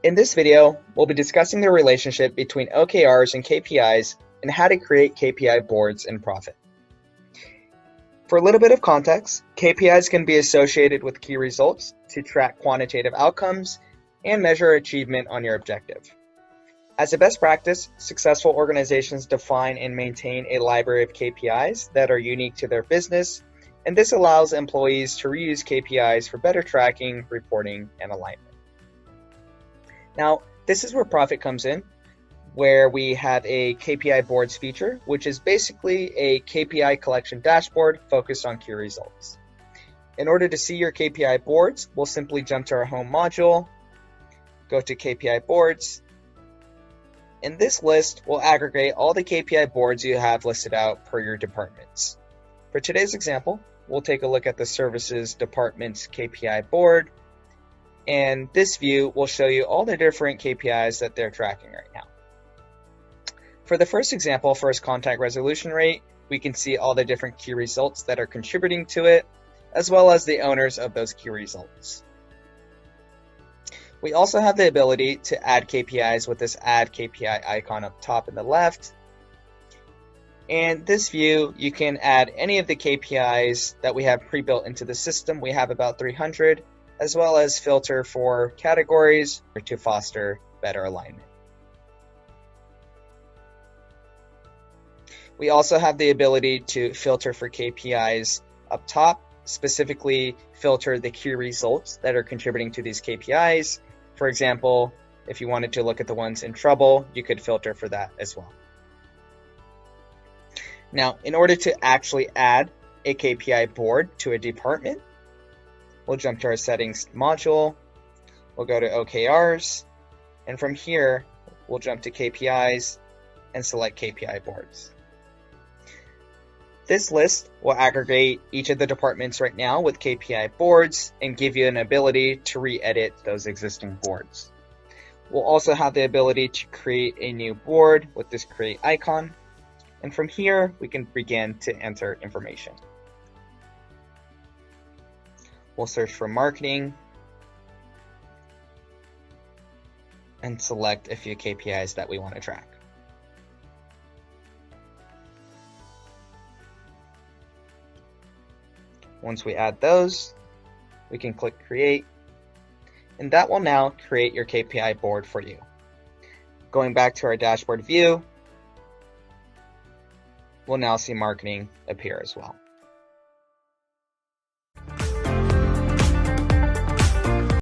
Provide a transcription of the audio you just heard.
In this video, we'll be discussing the relationship between OKRs and KPIs and how to create KPI boards in Profit. For a little bit of context, KPIs can be associated with key results to track quantitative outcomes and measure achievement on your objective. As a best practice, successful organizations define and maintain a library of KPIs that are unique to their business, and this allows employees to reuse KPIs for better tracking, reporting, and alignment. Now, this is where Profit comes in, where we have a KPI Boards feature, which is basically a KPI collection dashboard focused on key results. In order to see your KPI boards, we'll simply jump to our home module, go to KPI Boards. In this list, we'll aggregate all the KPI boards you have listed out per your departments. For today's example, we'll take a look at the Services Department's KPI board, and this view will show you all the different KPIs that they're tracking right now. For the first example, first contact resolution rate, we can see all the different key results that are contributing to it, as well as the owners of those key results. We also have the ability to add KPIs with this Add KPI icon up top in the left. And this view, you can add any of the KPIs that we have pre-built into the system. We have about 300, as well as filter for categories to foster better alignment. We also have the ability to filter for KPIs up top, specifically filter the key results that are contributing to these KPIs. For example, if you wanted to look at the ones in trouble, you could filter for that as well. Now, in order to actually add a KPI board to a department, we'll jump to our settings module, we'll go to OKRs, and from here, we'll jump to KPIs and select KPI boards. This list will aggregate each of the departments right now with KPI boards and give you an ability to re-edit those existing boards. We'll also have the ability to create a new board with this create icon, and from here, we can begin to enter information. We'll search for marketing and select a few KPIs that we want to track. Once we add those, we can click create, and that will now create your KPI board for you. Going back to our dashboard view, we'll now see marketing appear as well.